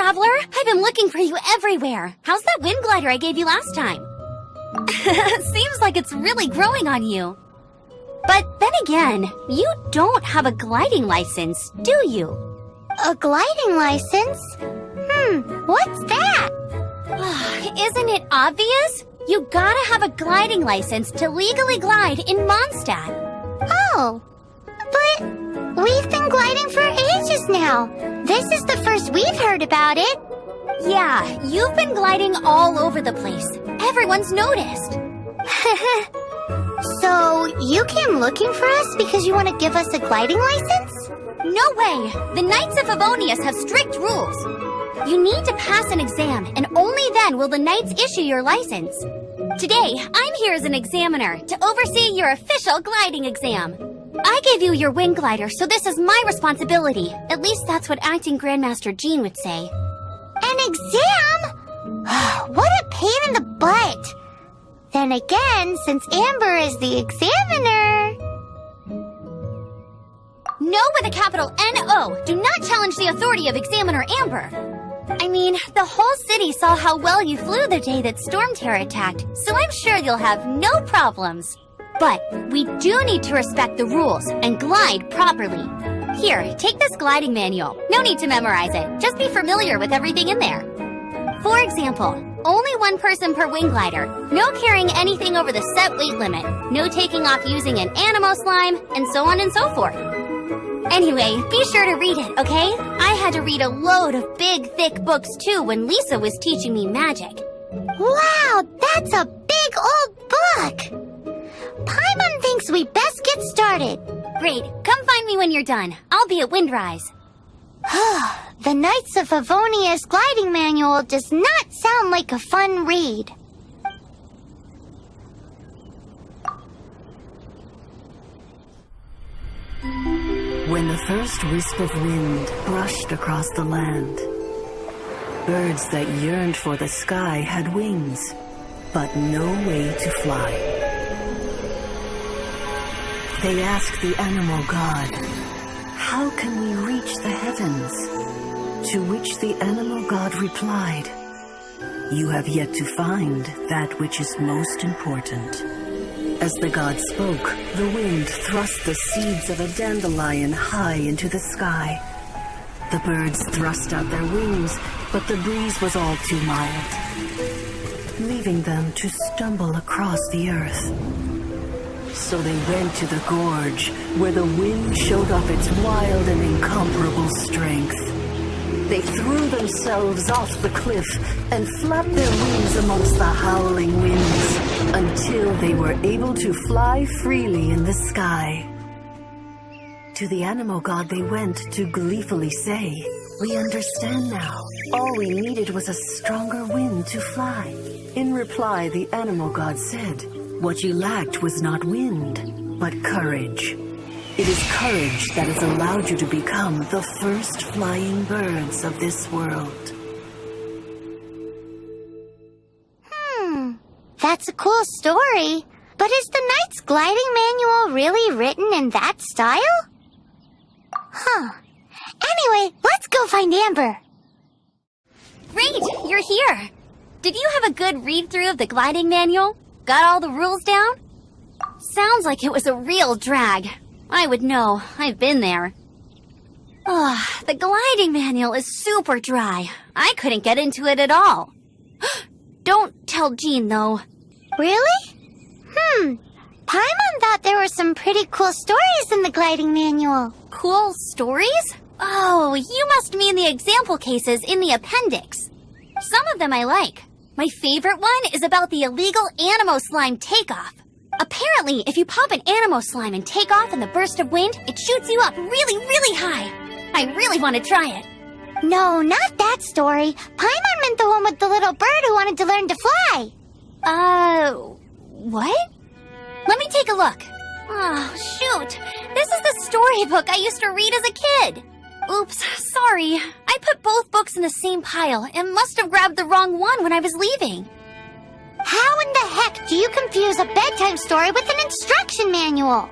traveler. I've been looking for you everywhere. How's that wind glider I gave you last time? Seems like it's really growing on you. But then again, you don't have a gliding license, do you? A gliding license? What's that? Isn't it obvious? You gotta have a gliding license to legally glide in Mondstadt. Oh, but we've been gliding for ages now. This is the first we've heard about it. Yeah, you've been gliding all over the place. Everyone's noticed. So, you came looking for us because you want to give us a gliding license? No way! The Knights of Favonius have strict rules. You need to pass an exam, and only then will the Knights issue your license. Today, I'm here as an examiner to oversee your official gliding exam. I gave you your wind glider, so this is my responsibility. At least that's what Acting Grandmaster Jean would say. An exam? What a pain in the butt! Then again, since Amber is the examiner... No with a capital N-O. Do not challenge the authority of Examiner Amber. I mean, the whole city saw how well you flew the day that Storm Terror attacked, so I'm sure you'll have no problems. But we do need to respect the rules and glide properly. Here, take this gliding manual. No need to memorize it. Just be familiar with everything in there. For example, only one person per wing glider, no carrying anything over the set weight limit, no taking off using an Animo slime, and so on and so forth. Anyway, be sure to read it, okay? I had to read a load of big, thick books too when Lisa was teaching me magic. Wow, that's a big old book! Paimon thinks we best get started. Great, come find me when you're done. I'll be at Windrise. The Knights of Favonius gliding manual does not sound like a fun read. When the first wisp of wind brushed across the land, birds that yearned for the sky had wings, but no way to fly. They asked the animal god, "How can we reach the heavens?" To which the animal god replied, "You have yet to find that which is most important." As the god spoke, the wind thrust the seeds of a dandelion high into the sky. The birds thrust out their wings, but the breeze was all too mild, leaving them to stumble across the earth. So they went to the gorge, where the wind showed off its wild and incomparable strength. They threw themselves off the cliff and flapped their wings amongst the howling winds until they were able to fly freely in the sky. To the animal god they went to gleefully say, "We understand now. All we needed was a stronger wind to fly." In reply, the animal god said, "What you lacked was not wind, but courage. It is courage that has allowed you to become the first flying birds of this world." That's a cool story. But is the Knight's gliding manual really written in that style? Anyway, let's go find Amber. Great, you're here. Did you have a good read-through of the gliding manual? Got all the rules down? Sounds like it was a real drag. I would know. I've been there. The gliding manual is super dry. I couldn't get into it at all. Don't tell Jean, though. Really? Paimon thought there were some pretty cool stories in the gliding manual. Cool stories? Oh, you must mean the example cases in the appendix. Some of them I like. My favorite one is about the illegal Animo slime takeoff. Apparently, if you pop an Animo slime and take off in the burst of wind, it shoots you up really, really high. I really want to try it. No, not that story. Paimon meant the one with the little bird who wanted to learn to fly. What? Let me take a look. Oh, shoot. This is the storybook I used to read as a kid. Oops, sorry. I put both books in the same pile and must have grabbed the wrong one when I was leaving. How in the heck do you confuse a bedtime story with an instruction manual?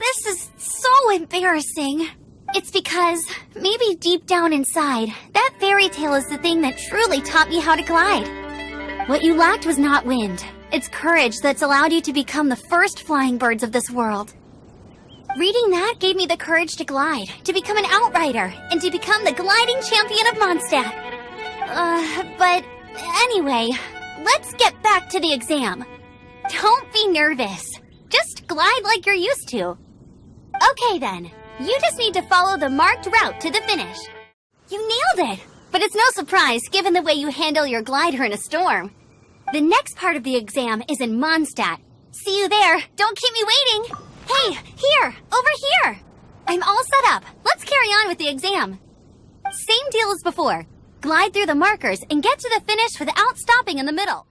This is so embarrassing. It's because, maybe deep down inside, that fairy tale is the thing that truly taught me how to glide. What you lacked was not wind. It's courage that's allowed you to become the first flying birds of this world. Reading that gave me the courage to glide, to become an outrider, and to become the gliding champion of Mondstadt. But anyway, let's get back to the exam. Don't be nervous. Just glide like you're used to. Okay then, you just need to follow the marked route to the finish. You nailed it! But it's no surprise given the way you handle your glider in a storm. The next part of the exam is in Mondstadt. See you there. Don't keep me waiting. Hey, here, over here. I'm all set up. Let's carry on with the exam. Same deal as before. Glide through the markers and get to the finish without stopping in the middle.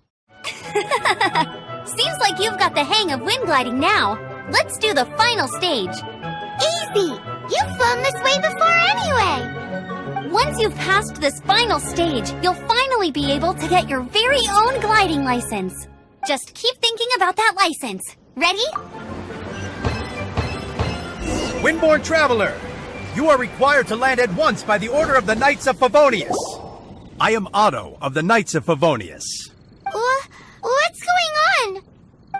Seems like you've got the hang of wind gliding now. Let's do the final stage. Easy! You've flown this way before anyway! Once you've passed this final stage, you'll finally be able to get your very own gliding license. Just keep thinking about that license. Ready? Windborne Traveler, you are required to land at once by the order of the Knights of Favonius. I am Otto of the Knights of Favonius. What's going on?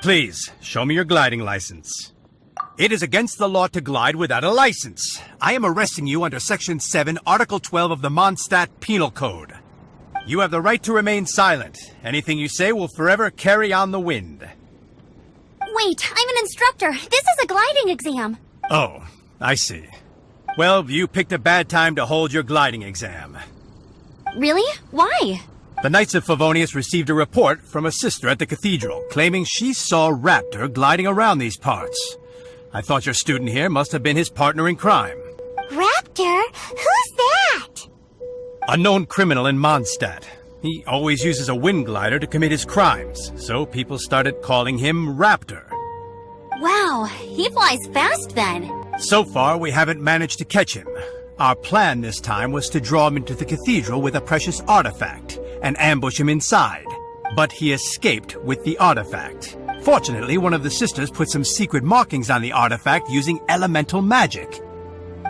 Please, show me your gliding license. It is against the law to glide without a license. I am arresting you under Section 7, Article 12 of the Mondstadt Penal Code. You have the right to remain silent. Anything you say will forever carry on the wind. Wait, I'm an instructor. This is a gliding exam. Oh, I see. Well, you picked a bad time to hold your gliding exam. Really? Why? The Knights of Favonius received a report from a sister at the cathedral claiming she saw Raptor gliding around these parts. I thought your student here must have been his partner in crime. Raptor? Who's that? A known criminal in Mondstadt. He always uses a wind glider to commit his crimes, so people started calling him Raptor. Wow, he flies fast then. So far, we haven't managed to catch him. Our plan this time was to draw him into the cathedral with a precious artifact and ambush him inside. But he escaped with the artifact. Fortunately, one of the sisters put some secret markings on the artifact using elemental magic.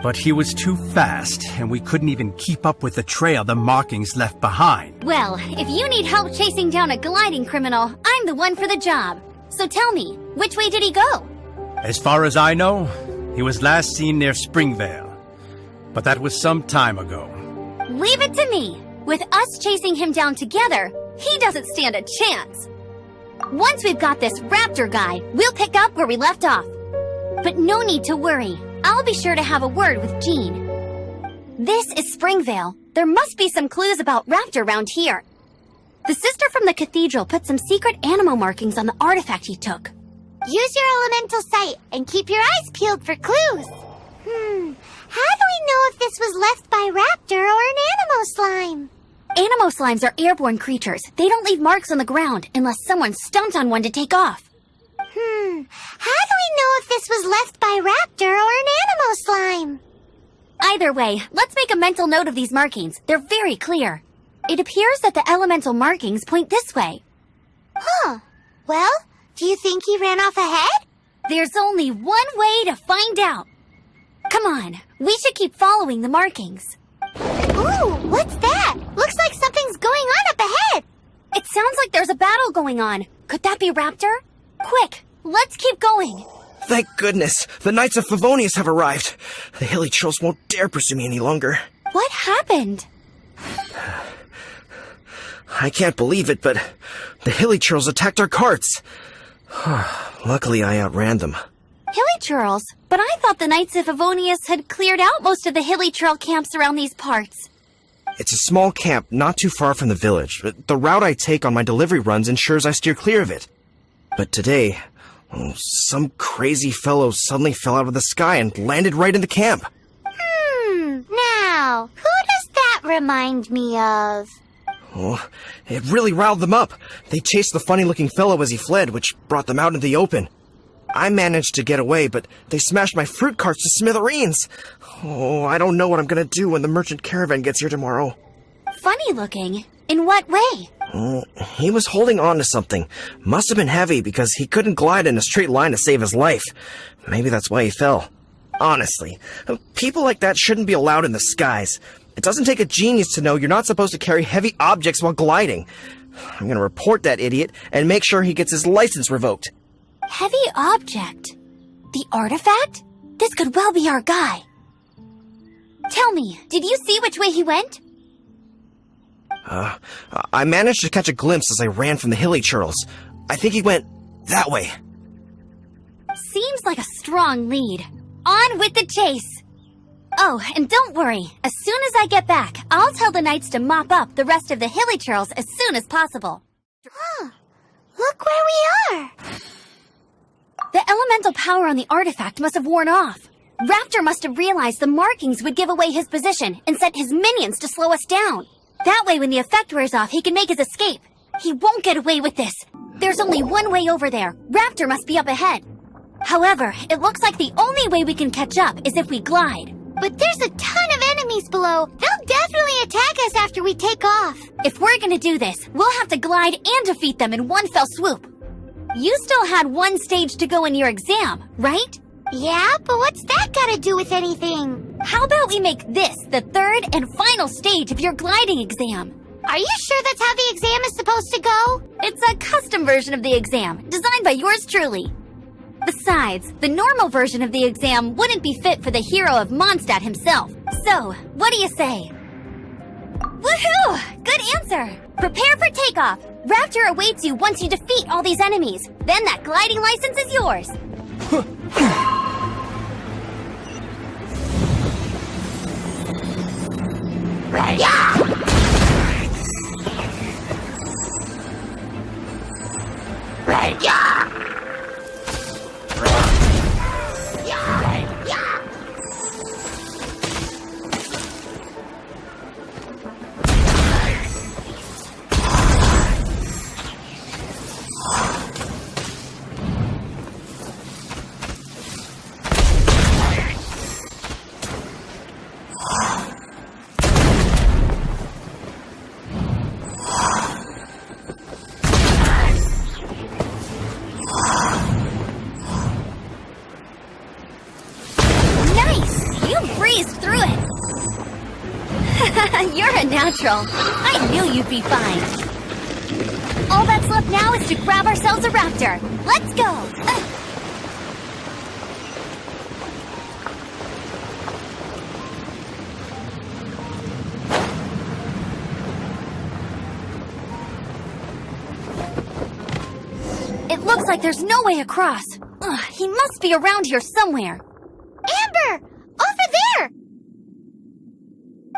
But he was too fast, and we couldn't even keep up with the trail the markings left behind. Well, if you need help chasing down a gliding criminal, I'm the one for the job. So tell me, which way did he go? As far as I know, he was last seen near Springvale. But that was some time ago. Leave it to me. With us chasing him down together, he doesn't stand a chance. Once we've got this Raptor guy, we'll pick up where we left off. But no need to worry. I'll be sure to have a word with Jean. This is Springvale. There must be some clues about Raptor around here. The sister from the cathedral put some secret animal markings on the artifact he took. Use your elemental sight and keep your eyes peeled for clues. How do we know if this was left by Raptor or an animal slime? Animo slimes are airborne creatures. They don't leave marks on the ground unless someone stomped on one to take off. How do we know if this was left by Raptor or an animal slime? Either way, let's make a mental note of these markings. They're very clear. It appears that the elemental markings point this way. Well, do you think he ran off ahead? There's only one way to find out. Come on, we should keep following the markings. Ooh, what's that? Looks like something's going on up ahead. It sounds like there's a battle going on. Could that be Raptor? Quick, let's keep going. Thank goodness, the Knights of Favonius have arrived. The hilly trolls won't dare pursue me any longer. What happened? I can't believe it, but the hilly trolls attacked our carts. Luckily, I outran them. Hilly Churls? But I thought the Knights of Favonius had cleared out most of the Hilly Churl camps around these parts. It's a small camp not too far from the village. The route I take on my delivery runs ensures I steer clear of it. But today, some crazy fellow suddenly fell out of the sky and landed right in the camp. Now, who does that remind me of? Oh, it really riled them up. They chased the funny-looking fellow as he fled, which brought them out into the open. I managed to get away, but they smashed my fruit carts to smithereens. Oh, I don't know what I'm gonna do when the merchant caravan gets here tomorrow. Funny looking? In what way? He was holding on to something. Must have been heavy because he couldn't glide in a straight line to save his life. Maybe that's why he fell. Honestly, people like that shouldn't be allowed in the skies. It doesn't take a genius to know you're not supposed to carry heavy objects while gliding. I'm gonna report that idiot and make sure he gets his license revoked. Heavy object? The artifact? This could well be our guy. Tell me, did you see which way he went? I managed to catch a glimpse as I ran from the hilly churls. I think he went that way. Seems like a strong lead. On with the chase! Oh, and don't worry. As soon as I get back, I'll tell the knights to mop up the rest of the hilly churls as soon as possible. Huh. Look where we are! The elemental power on the artifact must have worn off. Raptor must have realized the markings would give away his position and sent his minions to slow us down. That way, when the effect wears off, he can make his escape. He won't get away with this. There's only one way over there. Raptor must be up ahead. However, it looks like the only way we can catch up is if we glide. But there's a ton of enemies below. They'll definitely attack us after we take off. If we're gonna do this, we'll have to glide and defeat them in one fell swoop. You still had one stage to go in your exam, right? Yeah, but what's that gotta do with anything? How about we make this the third and final stage of your gliding exam? Are you sure that's how the exam is supposed to go? It's a custom version of the exam, designed by yours truly. Besides, the normal version of the exam wouldn't be fit for the hero of Mondstadt himself. So, what do you say? Woohoo! Good answer! Prepare for takeoff! Raptor awaits you once you defeat all these enemies. Then that gliding license is yours. Right. Yeah! Right. Yeah! You're a natural. I knew you'd be fine. All that's left now is to grab ourselves a raptor. Let's go! It looks like there's no way across. He must be around here somewhere. Amber! Over there!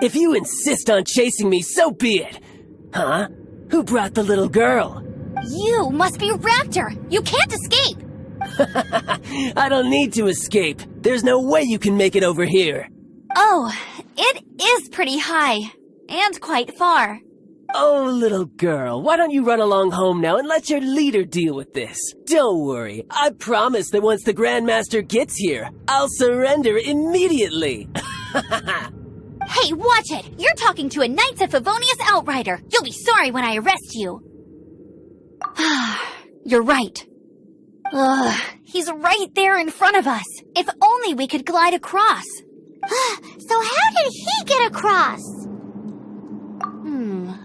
If you insist on chasing me, so be it. Huh? Who brought the little girl? You must be Raptor. You can't escape. I don't need to escape. There's no way you can make it over here. Oh, it is pretty high. And quite far. Oh, little girl, why don't you run along home now and let your leader deal with this? Don't worry. I promise that once the Grandmaster gets here, I'll surrender immediately. Hey, watch it! You're talking to a Knights of Favonius outrider! You'll be sorry when I arrest you! You're right. He's right there in front of us. If only we could glide across. So how did he get across?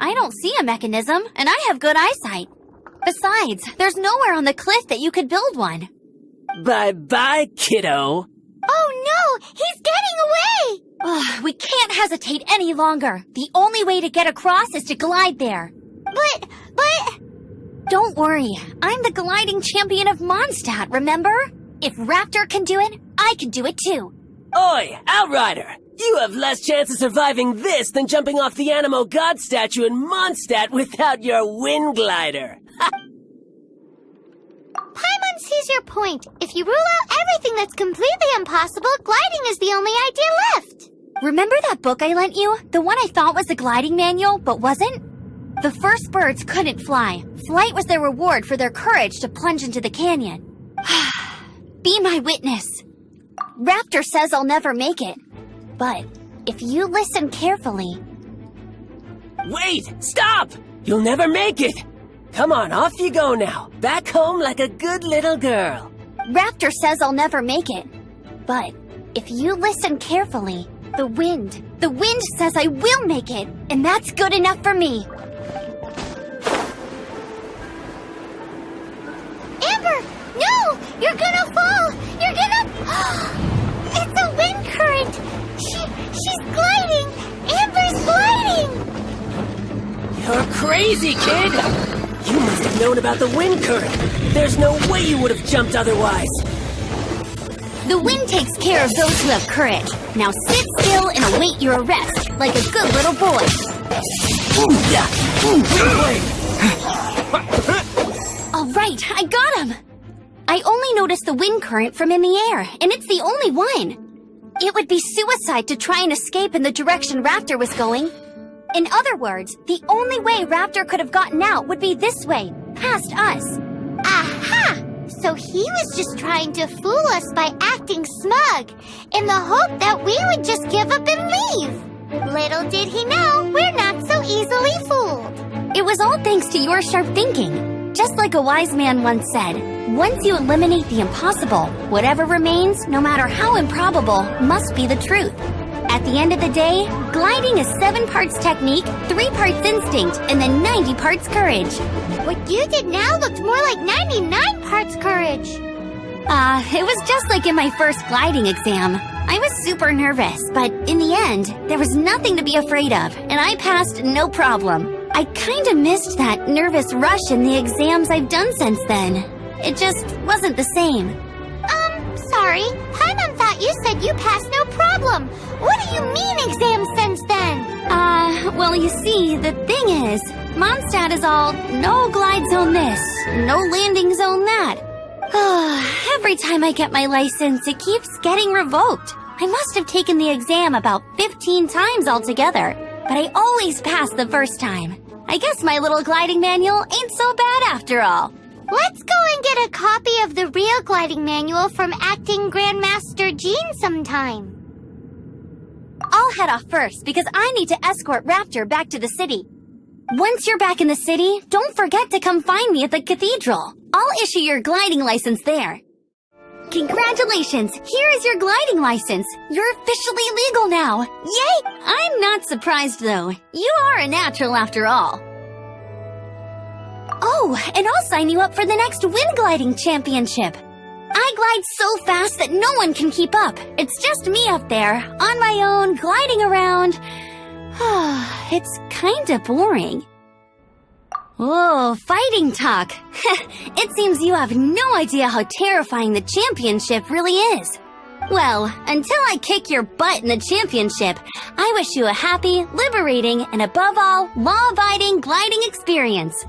I don't see a mechanism, and I have good eyesight. Besides, there's nowhere on the cliff that you could build one. Bye-bye, kiddo. Oh no! He's getting away! We can't hesitate any longer. The only way to get across is to glide there. But... Don't worry. I'm the gliding champion of Mondstadt, remember? If Raptor can do it, I can do it too. Oi, Outrider! You have less chance of surviving this than jumping off the Animo God statue in Mondstadt without your wind glider. Paimon sees your point. If you rule out everything that's completely impossible, gliding is the only idea left. Remember that book I lent you? The one I thought was the gliding manual, but wasn't? The first birds couldn't fly. Flight was their reward for their courage to plunge into the canyon. Be my witness. Raptor says I'll never make it. But if you listen carefully... Wait! Stop! You'll never make it! Come on, off you go now. Back home like a good little girl. Raptor says I'll never make it. But If you listen carefully, the wind says I will make it, and that's good enough for me. Amber, no! You're gonna fall! You're gonna... It's a wind current! She's gliding! Amber's gliding! You're crazy, kid! You must have known about the wind current. There's no way you would have jumped otherwise. The wind takes care of those who have courage. Now sit still and await your arrest, like a good little boy. All right, I got him! I only noticed the wind current from in the air, and it's the only one. It would be suicide to try and escape in the direction Raptor was going. In other words, the only way Raptor could have gotten out would be this way, past us. Aha! So he was just trying to fool us by acting smug, in the hope that we would just give up and leave. Little did he know, we're not so easily fooled. It was all thanks to your sharp thinking. Just like a wise man once said, once you eliminate the impossible, whatever remains, no matter how improbable, must be the truth. At the end of the day, gliding is 7 parts technique, 3 parts instinct, and then 90 parts courage. What you did now looked more like 99 parts courage. It was just like in my first gliding exam. I was super nervous, but in the end, there was nothing to be afraid of, and I passed no problem. I kinda missed that nervous rush in the exams I've done since then. It just wasn't the same. Sorry. Paimon thought you said you passed no problem. What do you mean exams since then? Well, you see, the thing is, Mondstadt is all, no glide zone this, no landing zone that. Every time I get my license, it keeps getting revoked. I must have taken the exam about 15 times altogether, but I always pass the first time. I guess my little gliding manual ain't so bad after all. Let's go and get a copy of the real gliding manual from Acting Grandmaster Jean sometime. I'll head off first because I need to escort Raptor back to the city. Once you're back in the city, don't forget to come find me at the cathedral. I'll issue your gliding license there. Congratulations! Here is your gliding license. You're officially legal now. Yay! I'm not surprised though. You are a natural after all. Oh, and I'll sign you up for the next wind gliding championship. I glide so fast that no one can keep up. It's just me up there, on my own, gliding around. It's kinda boring. Oh, fighting talk. It seems you have no idea how terrifying the championship really is. Well, until I kick your butt in the championship, I wish you a happy, liberating, and above all, law-abiding gliding experience.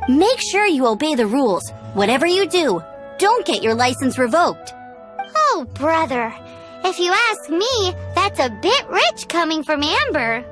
Make sure you obey the rules. Whatever you do, don't get your license revoked. Oh, brother. If you ask me, that's a bit rich coming from Amber.